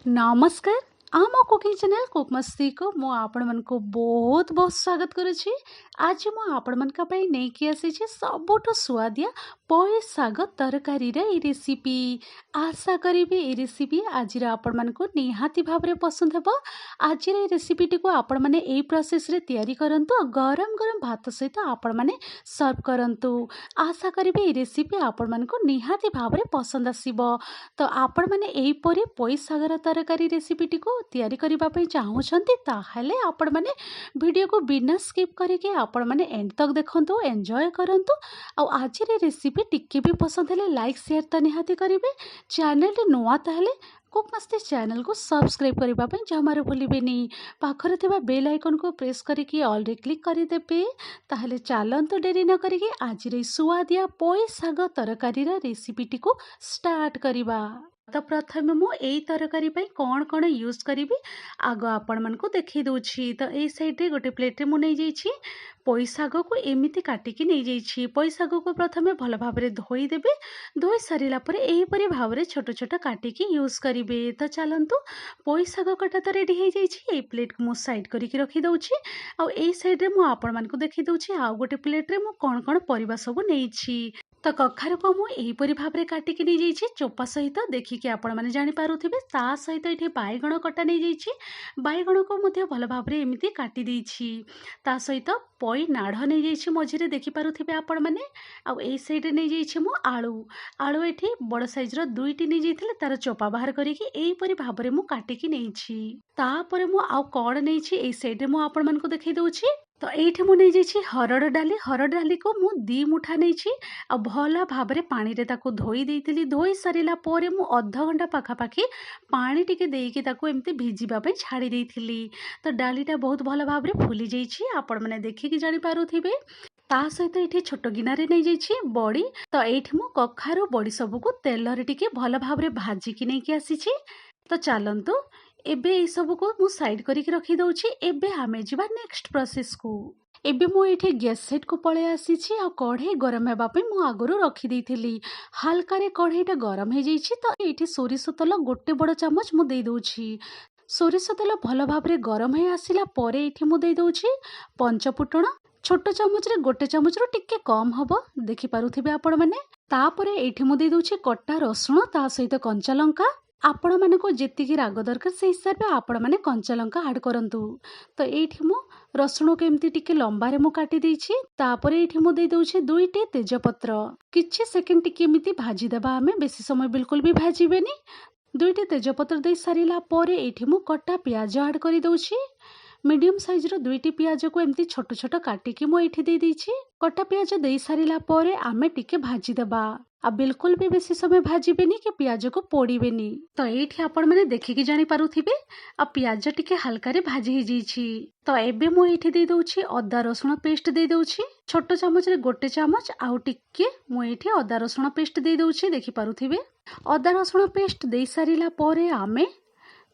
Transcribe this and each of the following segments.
नमस्कार आम cooking channel cook मस्ती को मु आपण मन को बहुत बहुत स्वागत करुछि। आज मु आपण मन का पई नै कि आसी छी सबोटो स्वादिया पई साग तरकारी रे ई रेसिपी। आशा करिबी ई रेसिपी आज रे आपण मन को निहाती भाव रे पसंद हेबो। आज रे रेसिपी टी को आपण माने एई प्रोसेस रे तयारी करंतु, गरम गरम भात सहित आपण माने सर्व करंतु। आशा करिबी ई रेसिपी आपण मन को निहाती भाव रे पसंद आसीबो। तो आपण माने एई परी पई सागर तरकारी रेसिपी टी को तैयारी करबा पई चाहूछंती ताहले आपण माने वीडियो को बिना स्किप करके आपण माने एंड तक देखंतु, एंजॉय करंतु। आ आज रे रेसिपी टिके भी पसंद हेले लाइक शेयर त निहाती करिवे। चैनल रे नुआ ताहले कुक मस्ती चैनल को सब्सक्राइब करबा पई जमारे भूलिबेनी। पाखरे थिबा बेल आइकन को प्रेस करके ऑल रे क्लिक करि देबे। ताहले चालंतु डेरी न करके आज रे सुआदिया पई साग तरकारी रा रेसिपी टी को स्टार्ट करिबा। तो प्रथमे मु एई तरकारी पई कोन कोन यूज करिवि आगो आपण मन को देखि दोछि। तो एई साइड रे गोटे प्लेट रे मु नै जाइछि पई साग को एमिति काटिकी नै जाइछि। पई साग को प्रथमे भल भाव रे धोई देबे। धोई सारिला परे एही परि भाव रे छोट छोट काटिकी यूज करिवे। तो चलंतु पई साग कटा तो रेडी हे जाइछि। एई प्लेट को मु साइड करिकी रखि दोछि। आ एई साइड रे मु आपण मन को देखि दोछि आ गोटे प्लेट रे मु कोन कोन परिबा सब नैछि। तो कखारु को मु एहीपरि भाव रे काटिकी नै जाइछि चोपा सहित देखिकी आपण माने जानि पारुथिबे। ता सहित एठी बाइगण कटा नै जाइछि। बाइगण को मध्ये भल भाव रे एमिति काटि दैछि। ता सहित पई नाढ़ नै जाइछि मझिरे देखि पारुथिबे आपण माने। आ एई साइड रे नै जाइछि मु आलू। आलू एठी बड़ साइज रो दुईटी नै जाइथिले तार चोपा बाहर करिकी एहीपरि भाव रे मु काटिकी नैछि। तापरे मु आउ कोड नैछि एई साइड रे मु आपण मान को देखै दोछि। तो एठी मु नै जाइछि हरड़ डाली। हरड़ डाली को मु 2 मुठा नैछि। आ भला भाव रे पानी रे ताको धोई देइतिली। धोई सारिला पोरे मु आधा घंटा पाखा पाखी पानी टिके देइकी ताको एमती भिजिबा पे छाड़ी देइतिली। तो डालीटा बहुत भल भाव रे फुली जाइछि आपण माने देखिकी जानि पारुथिबे। ता सहित एठी छोट गिना रे नै जाइछि बड़ी। तो एठी मु कखारु बड़ी सब को तेल रे टिके भल भाव रे भाजिकी नैकी आसीछि। तो चलंतु एबे ए सब को मु साइड करिक रखि दउछि। एबे हमें जिबा नेक्स्ट प्रोसेस को। एबे मु एठी गैस सेट को पळे आसीछि। आ कढ़ई गरम हेबा पे मु आगरु रखि देइथिली। हल्का रे कढ़ईटा गरम हे जाइछि। तो एठी सोरिष तेल गोटे बड़ चामच मु देइ दोछि। सोरिष तेल भल भाव रे गरम हे आसिला परे एठी मु देइ दोछि पंच फुटण। छोट चामच रे गोटे चामच रो टिके कम हबो देखि पारुथिबे आपण माने। तापरे एठी मु देइ दोछि कट्टा रसुण ता सहित कंचा लंका। आपण माने को जेतिकी राग दरकार से हिसाब रे आपण माने कंचा लंका ऐड करंतु। तो एठी मु रसुण को एमती टिके लंबा रे मु काटी देछि। तापरे एठी मु देइ दोछि दुईटी तेजपत्र। किछि सेकेंड टिके एमिति भाजी देबा। हमें बेसी समय बिल्कुल भी भाजीबेनी। दुईटी तेजपत्र देइ सारिला परे एठी मु कट्टा प्याज ऐड करि दोछि। मीडियम साइज रो दुईटी प्याज को एमती छोट छोट काटिकी मु एठी देइ दैछि। कट्टा प्याज देइ सारिला परे आमे टिके भाजी देबा। आ बिल्कुल भी बेसी समय भाजीबेनी कि प्याज को पोड़ीबेनी। तो एठी आपण माने देखिकी जानि पारुथिबे आ प्याज टिके हल्का रे भाजी हे जाइछि। तो एबे मु एठी देइ दोछि अदा रसुण पेस्ट देइ दोछि। छोट चामच रे गोटे चामच आउ टिके मु एठी अदा रसुण पेस्ट देइ दोछि देखि पारुथिबे। अदा रसुण पेस्ट देइ सारिला परे आमे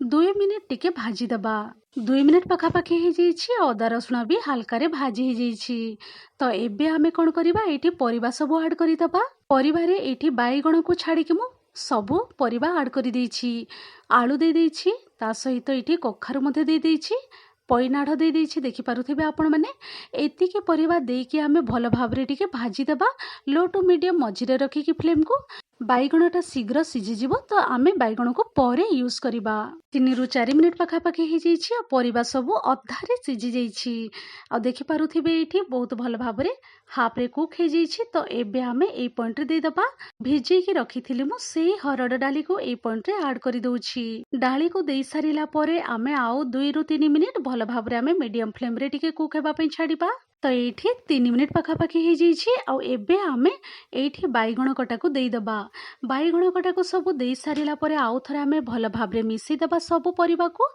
2 मिनिट टिके भाजी देबा। 2 मिनिट पाखा पाखी हे जाइछि। अदा रसुण भी हल्का रे भाजी हे जाइछि। तो एबे आमे कोन करिबा एठी परिबा सब ऐड करि दबा। परिबा रे एठी बाइगण को छाड़ी के मु सब परिबा ऐड करि दैछि। आलू देइ दैछि। ता सहित एठी कखारु मध्ये देइ दैछि। पई नाढ़ देइ दैछि देखि पारुथिबे आपण माने। एतिकी परिबा देइकी आमे भल भाव रे टिके भाजी देबा। लो टू मीडियम मझिरे रखी की फ्लेम को। बाइगणटा शीघ्र सिझी जिवो। तो आमे बाइगण को परे यूज करिबा। 3 रु 4 मिनिट पाखा पाखी हे जाइछि। आ परिबा सब अधारे सिझी जाइछि। आ देखि पारुथिबे एठी बहुत भल भाव रे हाफ रे कुक हे जाइछि। तो एबे आमे ए पॉइंट रे देइ दबा। भिजे की रखिथिलि मु सेही हरड़ डाली को ए पॉइंट रे ऐड करि दोछि। डाली को देइ सारिला परे आमे आउ 2 रु 3 मिनिट भल भाव रे आमे मीडियम फ्लेम रे टिके कुक हेबा पई छाडिबा। तो एठी 3 मिनिट पाखा पाखी हे जाइछि। आ एबे आमे एठी बाइगण कटा को देइ दबा। बाइगण कटा को सब देइ सारिला परे आउ थरे आमे भल भाव रे मिसै दबा। सब परिबा को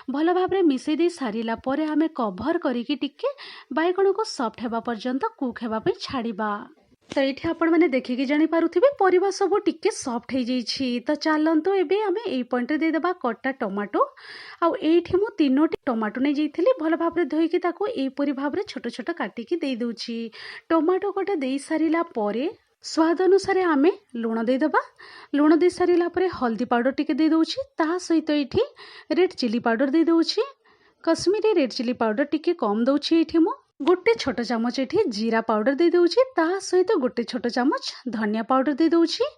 भल भाव रे मिसै दे सारिला परे आमे कभर करिकी टिके बाइगण को सॉफ्ट हेबा पर्यंत कुक हेबा पे छाडिबा। तो ये आपण मैंने देखिकी जानी पारुथिबे परिबा सब टिके सॉफ्ट हो जाइछि। तो चलंतु एबे आमे एई पॉइंट रे दे देबा कटा टमाटो। आउ एठी मु 3टी टमाटो नै जाइथिली भल भाबरे धोइकी ताको एई परि भाबरे छोट छोट काटिकी दे दोछि। टमाटो कटा दे सारिला परे स्वाद अनुसार आम लुण देदेबा। लुण दे सारा पर हल्दी पाउडर टिके दे दूची, ता सहित ये रेड चिली पाउडर दे दूची। कश्मीरी रेड चिली पाउडर टिके कम दूची। ये मु गोटे छोट चामच ये जीरा पाउडर दे दूची, ता सहित गोटे छोट चामच धनिया पाउडर दे दूची।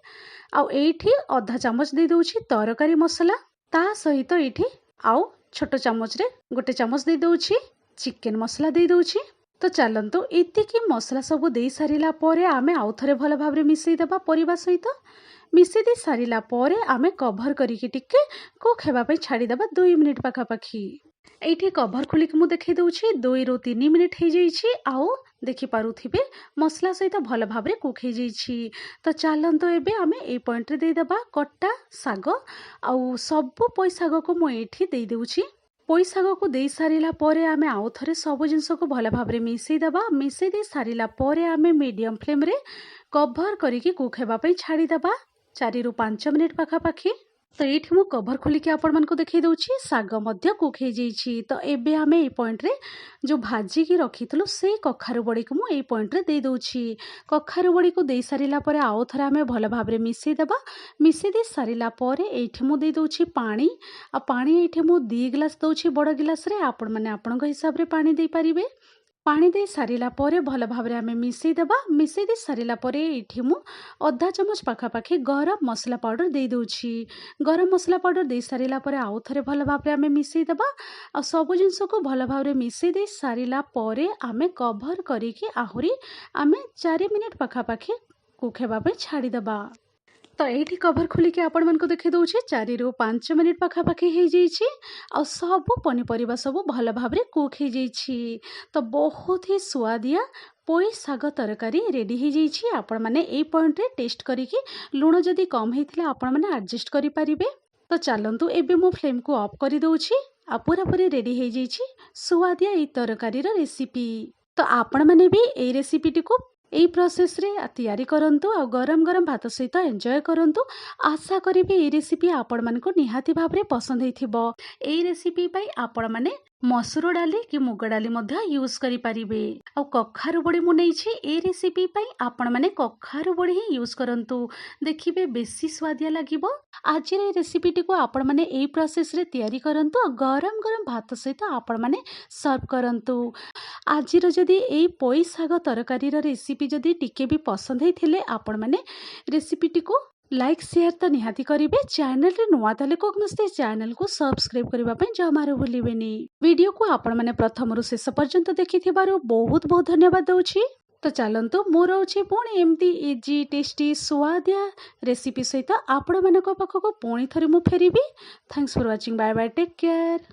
आउ एठी अधा चामच दे दूची तरकारी मसला, ता सहित ये आउ छोट चामच रे गोटे चामच दे दूची चिकेन मसला दे दूची। तो चलतु एतिकी मसला सब दे सारा पर आम आउ थे भल भाव मिसईदेवा परिवा सहित। मिसई दे सारा पर आम कभर करके टिके कुक होगापी छाड़देवा 2 मिनिट पाखापाखि। ये कभर खोलिक मुझे देखी दूची 2 ରୁ 3 मिनिट हो जाइए। आउ देखिपे मसला सहित भल भाव कुक हो जाइए। तो चलतु एबे आम ए पॉइंट रे देदेबा कटा साग आउ सब पोई साग को मुझे दे दूची। पोई साग को दे सारा पर आम आउ थे सब जिनस को भल भाव मिसईदेवा। मिसई दे सारा पर आम मीडियम फ्लेम रे कभर करके कुक होगापी छाड़देवा 4 ରୁ 5 मिनिट पाखापाखि। तो ये मुझे कभर खोलिकी आपण को देखई दूची साग मध्य कुक हो जाइए। तो एबे आम ए पॉइंट रे जो भाजिकी रखी से कखारु बड़ी को मुझे पॉइंट रे दे दूची। कखारु बड़ी को दे सारा पर आउ थे आम भल भाव मिसईदेवा। मिसई दे सारा पर ये मुझे दे दूची पानी। आ पानी ये मुझे 2 गिलास दूची बड़ गिलास रे। आपण मैंने आपण हिसाब रे पानी दे पारिबे। पानी दे सारा पर भल भाव आम मिसईदेवा। मिसई दे सारा पर ये मु अधा चामच पाखापाखि गरम मसला पाउडर दे दूची। गरम मसला पाउडर दे सारा पर आउ थे भल भाव आम मिसईदेवा। आ सब जिनस को भल भाव मिसई दे सारा पर आम कभर करके आहुरी आम 4 मिनिट पाखापाखि कुक होगापी छाड़देवा। तो ये कभर खोलिकी आपण मानक देखी दूची 4 ରୁ 5 मिनिट पाखापाखि हो जाइए। आ सब पनीपरिया सब भल भाव कुक हो जाइए। तो बहुत ही सुआदिया पोई साग तरकारी रेडी हो जाइए। आपण मैंने ये पॉइंट रे टेस्ट करिकी लुण जदि कम होता आपण मैंने एडजस्ट करें। तो चलतु एबे मो फ्लेम को ऑफ कर दूची। आ पूरापूरी रेडी हो जाइए सुआदिया ये तरकारी रेसिपी। तो आपण मैंने भी ये रेसिपी को यही प्रोसेस रे तैयारी करंतु आ गरम गरम भात सहित एंजॉय करंतु। आशा करी ये रेसिपी आपण मानको निहाती भाव पसंद होइथिबो। एही रेसिपी पई आपण माने मसूर डाली कि मुग डाली मध्य यूज करि परिबे। आ कखारु बड़ी मु नेछि ए रेसिपी पई आपण माने कखारु बड़ी ही यूज करंतु, देखिबे बेसी स्वादिया लागिबो। आज रे रेसिपी टी को आपण माने एही प्रोसेस रे तैयारी करंतु आ गरम गरम भात सहित आपण माने सर्व करंतु। आज जदि एही पोई साग तरकारी रेसिपी जदि टिके भी पसंद होइथिले आपण माने रेसिपी टी को लाइक शेयर तो निहाती करेंगे। चैनल रे नुआ ताले को मस्ते चैनल को सब्सक्राइब करबा पई जमारो भूलिबेनी। वीडियो को आपण माने प्रथम रु शेष पर्यंत देखिथिबारु बहुत बहुत धन्यवाद दउछि। तो चलंतु मोर अछि पुणी एमती इजी टेस्टी स्वादिया रेसिपी सहित आपण मानक पाखको पुणी थरे मु फेरिबी। Thanks for watching. Bye bye, take care.